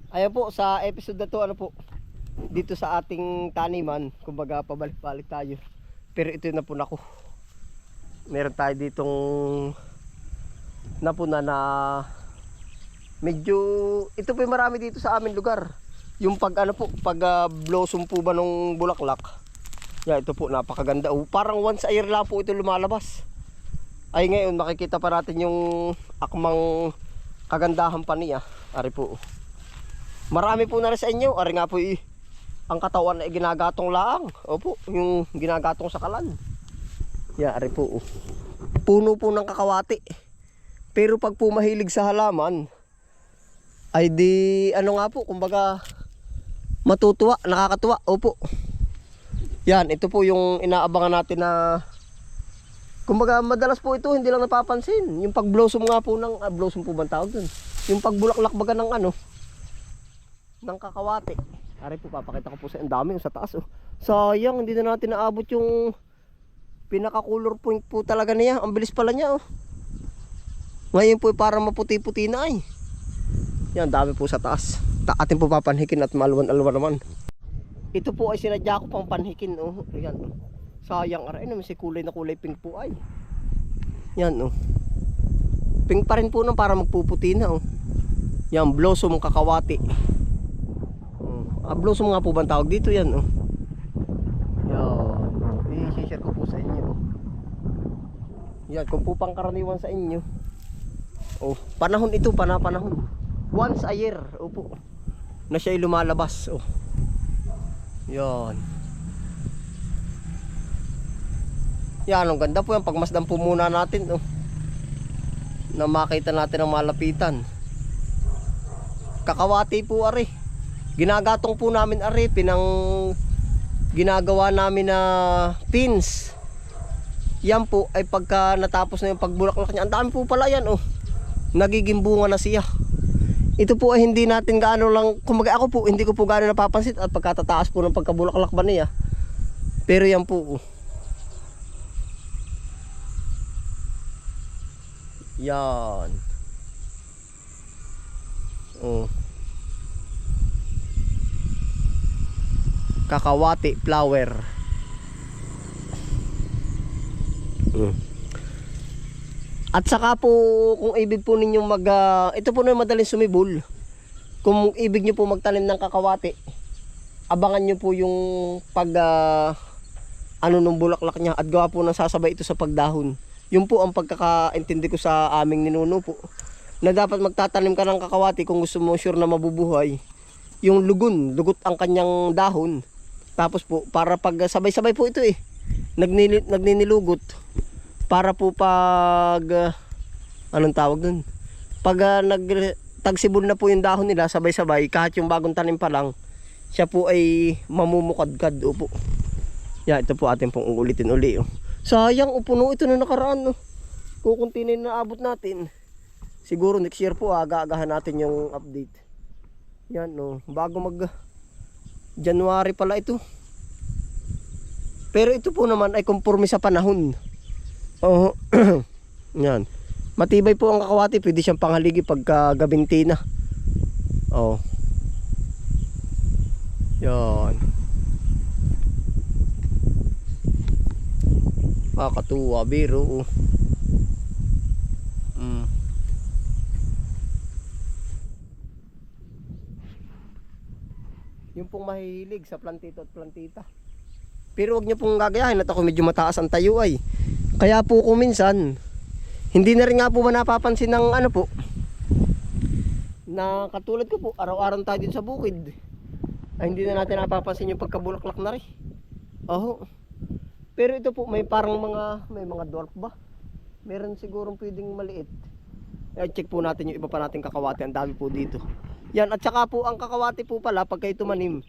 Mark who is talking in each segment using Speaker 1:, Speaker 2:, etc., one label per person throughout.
Speaker 1: Ayan po, sa episode na to, ano po, dito sa ating taniman, kumbaga pabalik-balik tayo. Pero ito na po nako. Meron tayo ditong napuna na medyo, ito po yung marami dito sa aming lugar. Yung pag ano po, pag blossom po ba nung bulaklak. Yeah, ito po napakaganda. Parang once a year lang po ito lumalabas. Ay ngayon makikita pa natin yung akmang kagandahan pa niya. Ari po. Marami po na rin sa inyo. Ari nga po ang katawan ay ginagatong laang. Opo, yung ginagatong sa kalan. Yeah, ari po. Puno po ng kakawati. Pero pag po mahilig sa halaman, ay di ano nga po, kumbaga matutuwa, nakakatuwa. Opo. Yan, ito po yung inaabangan natin na kumbaga madalas po ito hindi lang napapansin. Yung pag-blossom nga po ng blossom po bang tawag dun? Yung pagbulaklak baga ng ano ng kakawati. Ari po papakita ko po sa ang dami sa taas oh. Sayang hindi na natin naabot yung pinaka color point po talaga niya. Ang bilis pala niya oh. Ngayon po parang maputi-puti na ay. Yan dami po sa taas. Atin po papanhikin at malwan-alwan naman. Ito po ay sinadya ko pang panhikin oh. Ayan oh. Sayang aray naman si kulay na kulay pink po ay. Yan oh. Pink pa rin po nang para magpuputi na oh. Yan blossom kakawati. Blossom nga po ba ang tawag dito yan oh. Yan. I-share ko po sa inyo oh. Yan kung po pangkaraniwan sa inyo. Oh, panahon ito, panahon. Once a year, opo. Na siya ay lumalabas oh. Yan. Yan, ang ganda po yan. Pagmasdan po muna natin oh. Na makita natin ang malapitan. Kakawati po ari. Ginagatong po namin ari. Ginagawa namin na pins. Yan po ay pagka natapos na yung pagbulaklak niya. Ang dami po pala yan oh. Nagiging bunga na siya. Ito po ay hindi natin gaano lang. Kumbaga ako po hindi ko po gaano napapansin. At pagkatataas po ng pagkabulaklak ba niya. Pero yan po oh. Yan. Oh. Kakawati flower. At saka po kung ibig po ninyong ito po na madaling sumibol. Kung ibig niyo po magtanim ng kakawati, abangan niyo po yung pag ano nung bulaklak niya at gawa po ng sasabay ito sa pagdahon. Yun po ang pagkakaintindi ko sa aming ninuno po. Na dapat magtatanim ka ng kakawati kung gusto mo sure na mabubuhay. Yung lugot ang kanyang dahon. Tapos po para pag sabay-sabay po ito eh. Nagninilugot. Para po pag anong tawag dun? Pag tagsibol na po yung dahon nila sabay-sabay kahit yung bagong tanim pa lang, siya po ay mamumukadkad po. Yeah, ito po atin pong ulitin uli oh. Sayang puno ito na nakaraan no. Kukunti na yung naabot natin. Siguro next year po aga-agahan natin yung update. Yan no, bago mag January pala ito. Pero ito po naman ay conforme sa panahon. Oh. Yan. Matibay po ang kakawati, pwede siyang panghaligi pagka gabinti na. Oh. Yan. Makakatuwa, biro. Yung pong mahihilig sa plantito at plantita. Pero wag niyo pong gagayahin at ako medyo mataas ang tayo ay. Kaya po kung minsan, hindi na rin nga po napapansin ng ano po. Na katulad ko po, araw-araw tayo dito sa bukid. Ay hindi na natin napapansin yung pagkabulaklak na rin. Oh. Pero ito po may parang may mga dwarf ba? Meron sigurong pwedeng maliit. I-check po natin yung iba pa nating kakawati. Ang dami po dito. Yan at saka po ang kakawati po pala pag kayo tumanim,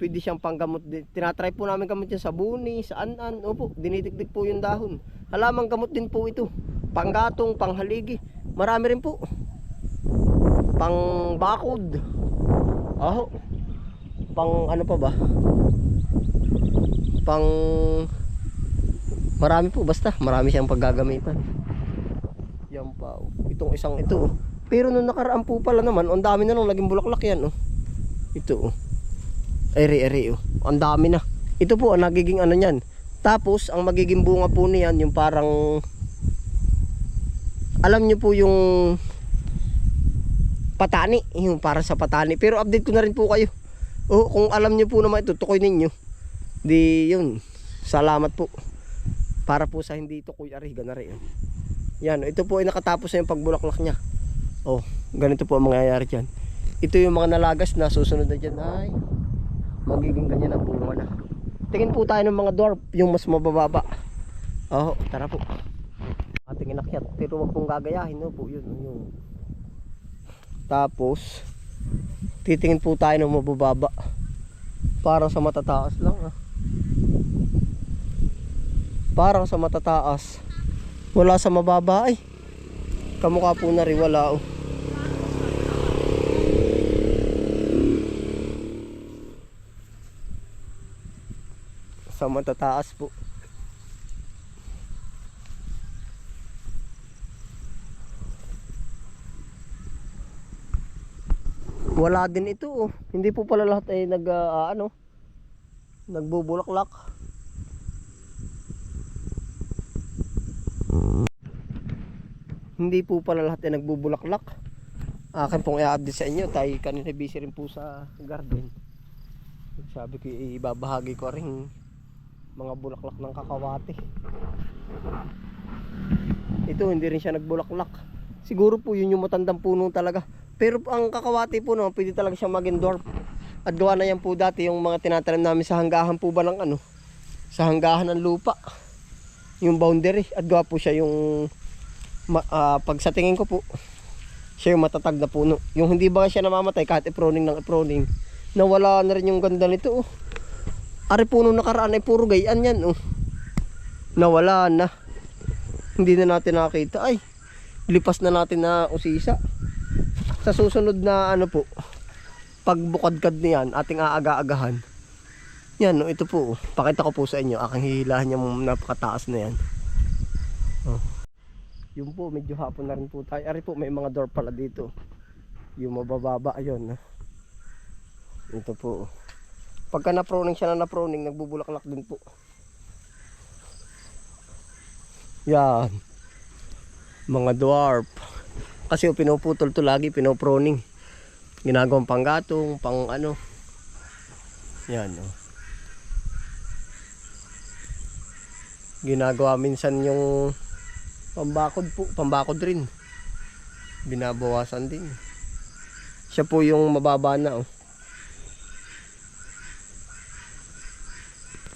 Speaker 1: pwede siyang panggamot. Tinatry po namin gamot yan sa buni, sa anan. Opo, dinidikdik po yung dahon. Halamang gamot din po ito. Panggatong, panghaligi. Marami rin po. Pang bakod. Oh. Pang ano pa ba? Pang marami po basta, marami siyang paggagamitan. Yan pa. Itong isang ito. Pero nung nakaraan po pala naman, ang dami na nung naging bulaklak yan. Ito oh. Eri-eri oh. Ang dami na. Ito po ang nagiging ano niyan. Tapos ang magiging bunga po niyan yung parang, alam niyo po yung patani, yung para sa patani. Pero update ko na rin po kayo. Oh, kung alam niyo po naman ito, tukoy ninyo. Di yun. Salamat po. Para po sa hindi tukoy ari ganari. Yan, ito po ay nakatapos na yung pagbulaklak niya. Oh, ganito po ang mangyayari diyan. Ito yung mga nalagas na susunod na diyan ay magiging ganyan ang bunga na. Tingin po tayo ng mga dwarf, yung mas mabababa. Oh, tara po. Ating inakyat, pero wag pong gagayahin, no po, yun yung. Tapos titingin po tayo ng mabababa. Parang sa matataas lang ah. Parang sa matataas. Wala sa mababa ay. Kamukha po na rin wala oh. Sa matataas po. Wala din ito oh. Hindi po pala lahat ay nagbubulaklak. Hindi po pala lahat ay nagbubulaklak. Akin pong i-update sa inyo. Tayo kanina busy rin po sa garden. Sabi ko ibabahagi ko rin mga bulaklak ng kakawati. Ito hindi rin siya nagbulaklak. Siguro po yun yung matandang puno talaga. Pero ang kakawati po naman pwede talaga siyang maging dwarf. At gawa na yan po dati yung mga tinatanim namin sa hanggahan po ba ng ano, sa hanggahan ng lupa, yung boundary. At gawa po siya yung pag sa tingin ko po siya yung matatag na puno. Yung hindi ba siya namamatay kahit i-pruning ng i-pruning. Nawala na rin yung ganda nito oh. Ari puno nakaraan ay puro gayaan yan oh. Nawala na. Hindi na natin nakita. Ay, lipas na natin na usisa. Sa susunod na ano po, pagbukadkad niyan, ating aaga-agahan. Yan no, ito po. Pakita ko po sa inyo. Aking hihilahan yung napakataas na yan. Oh. Yun po, medyo hapon na rin po tayo. Ari po, may mga door pala dito. Yung mabababa, ayun. Ito po. Pagka na-pruning siya na na-pruning, nagbubulaklak din po. Yan. Mga dwarf. Kasi pinuputol to lagi, pinupruning. Ginagawang panggatong, pang ano. Yan. Oh. Ginagawa minsan yung pambakod po, pambakod rin. Binabawasan din. Siya po yung mababa na oh.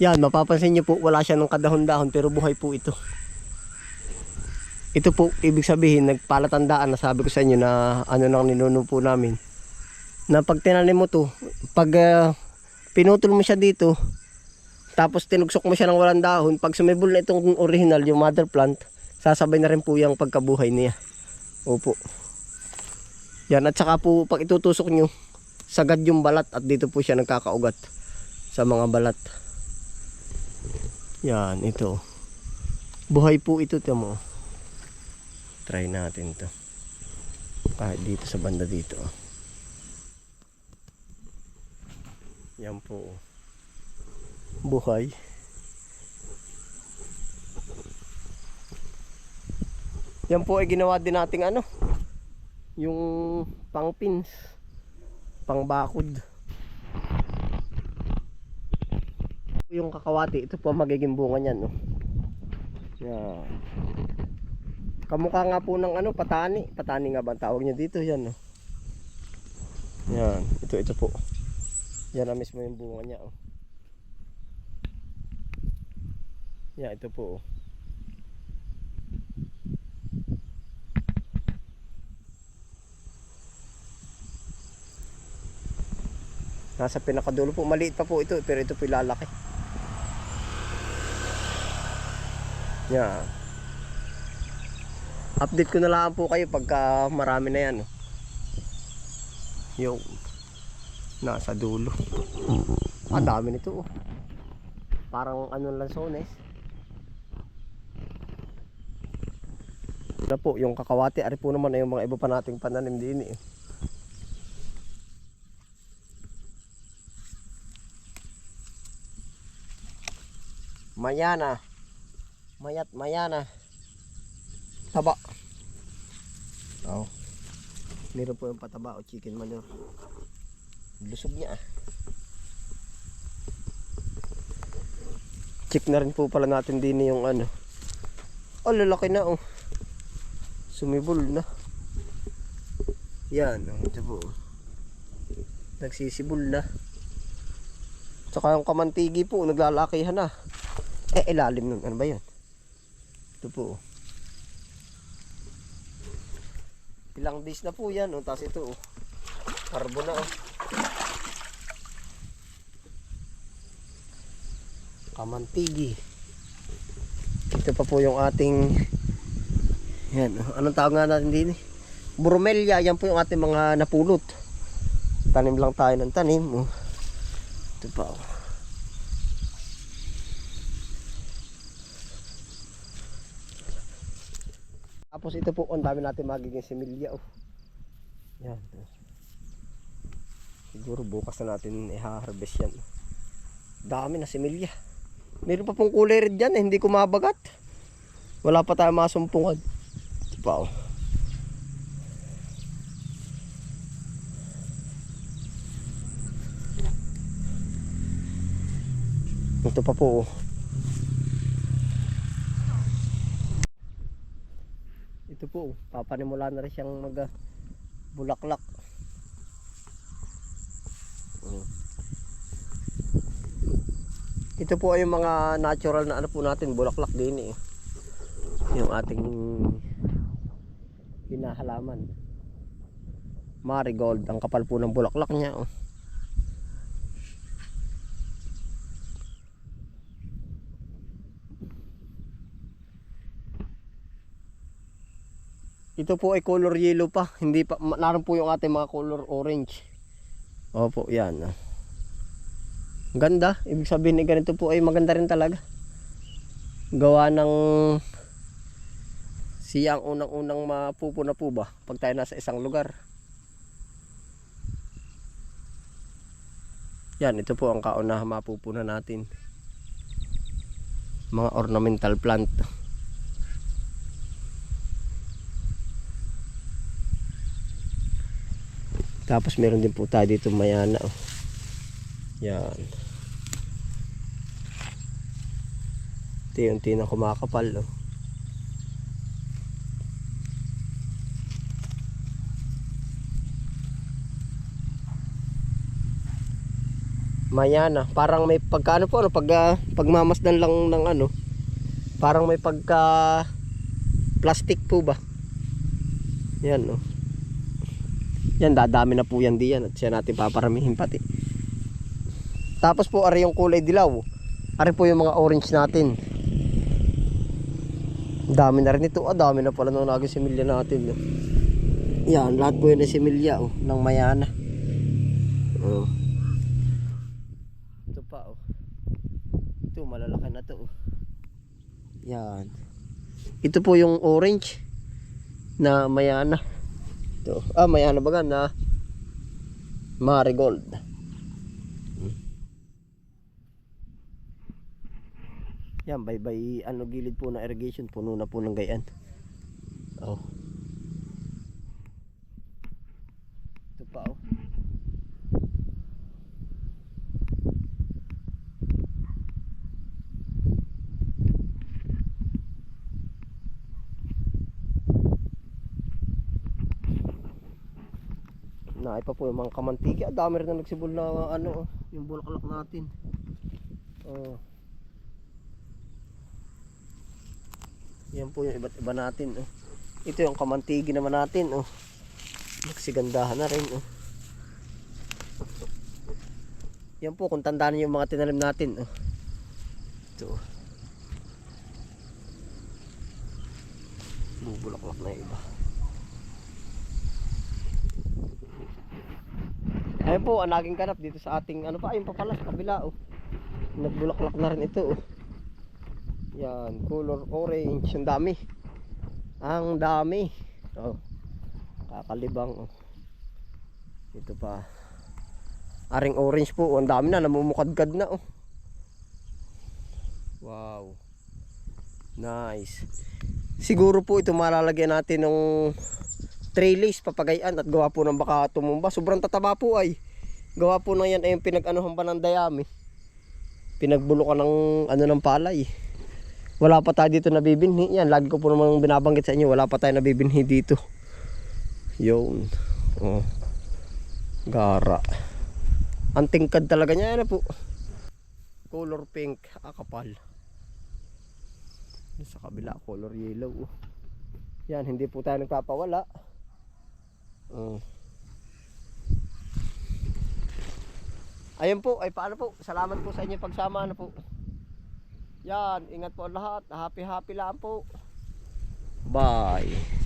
Speaker 1: Yan, mapapansin nyo po, wala siya ng kadahon-dahon pero buhay po ito. Ito po, ibig sabihin, nagpalatandaan na sabi ko sa inyo na ano nang ninuno po namin. Na pag tinanim mo to, pag pinutol mo siya dito, tapos tinugsok mo siya ng walang dahon, pag sumibol na itong original, yung mother plant, sasabay na rin po yung pagkabuhay niya. Opo. Yan, at saka po, pag itutusok nyo, sagad yung balat at dito po siya nagkakaugat sa mga balat. Yan, ito. Buhay po ito, ito mo. Try natin to. Kahit dito sa banda dito. Yan po. Buhay. Yan po ay ginawa din nating ano, yung pang pins, pang bakod. Yung kakawati, ito po magiging bunga niyan, no. Yan. Kamukha nga po ng ano, patani. Patani nga ba ang tawag niya dito, yan, no. Yan, ito po. Yan na mismo yung bunga niya, oh. Yan, ito po, oh. Nasa pinakadulo po, maliit pa po ito, pero ito po lalaki. Yan. Update ko na lang po kayo pagka marami na yan. Yung nasa dulo. Dami nito oh. Parang ano lansones. Na po yung kakawati, ari po naman ay yung mga iba pa nating pananim din eh. Mayana. Mayana. Taba. Oh. Meron po yung pataba o chicken manure. Lusog niya. Check na rin po pala natin din yung ano. Oh, lalaki na oh. Sumibol na. Yan, ito po. Nagsisibol na. Tsaka yung kamantigi po, naglalakihan na. Ilalim nun. Ano ba yun? Ito po. Ilang days na po yan. Oh. Tapos ito, oh. Karbo na. Oh. Kamantigi. Ito pa po yung ating... Yan. Oh. Anong tawag nga natin din? Bromelia. Yan po yung ating mga napulot. Tanim lang tayo ng tanim. Oh. Ito pa. Oh. Tapos ito po, ang dami natin magiging similya. Oh. Yan. Siguro bukas na natin i-harvest yan. Dami na similya. Meron pa pong kulay red dyan, hindi ko mabagat. Wala pa tayo masumpungan. Ito pa. Oh. Ito pa po. Oh. Ito po, papanimula na rin siyang bulaklak. Ito po ay yung mga natural na ano po natin, bulaklak din eh. Yung ating hinahalaman. Marigold, ang kapal po ng bulaklak niya. Oh. Ito po ay color yellow pa, hindi pa naroon po yung ating mga color orange. Opo, yan. Ganda, ibig sabihin ni ganito po ay maganda rin talaga. Gawa ng siya ang unang-unang mapupuna po ba pag tayo nasa isang lugar. Yan, ito po ang kaunahang mapupuna natin. Mga ornamental plant. Tapos meron din po tayo dito mayana. Oh. Yan. Unti-unti na kumakapal. Oh. Mayana. Parang may pagka ano po, ano, pagmamasdan lang ng ano. Parang may pagka plastic po ba. Yan oh. Yan, dadami na po yan diyan at siya natin paparamihin pati. Tapos po, ari yung kulay dilaw. Ari po yung mga orange natin. Dami na rin ito. Dami na pala nung naging similya natin. No? Yan, lahat po yun na similya oh, ng mayana. Oh. Ito pa oh. Ito, malalaki na to oh. Yan. Ito po yung orange na mayana. Ito. Mayana baga na marigold. Yan, bye-bye ano gilid po na irrigation, puno na po ng gayan. Oh. Ito pa oh. Naay pa po yung mga kamantiki. Dami rin na nagsibol na ano, yung bulaklak natin. Oh. Yan po yung iba't iba natin. Oh. Ito yung kamantigi naman natin. Oh. Nagsigandahan na rin. Oh. Yan po kung tandaan niyo yung mga tinanim natin. Oh. Ito. Bubulaklak na iba. Ayun po, ang naging ganap dito sa ating ano pa, ayun pa pala sa kabila oh. Nagbulaklak na rin ito oh. Yan, color orange, ang dami. Ang dami. Oh. Kakalibang oh. Ito pa. Aring orange po, ang dami na, namumukadkad na oh. Wow. Nice. Siguro po ito malalagyan natin ng trellis, papagayan at gawa po ng baka tumumba. Sobrang tataba po ay. Gawa po na yan ay yung pinag-anuhan pa ng dayami. Pinagbulukan ng ano ng palay. Wala pa tayo dito nabibinhi. Yan, lagi ko po namang binabanggit sa inyo, wala pa tayo nabibinhi dito. Yun. Oh. Gara. Ang tingkad talaga niya, ano po. Color pink, kapal. Sa kabila, color yellow. Yan, hindi po tayo nagpapawala. Ayun po, ay paano po. Salamat po sa inyo pagsama, ano po. Yan, ingat po lahat. Happy lang po. Bye.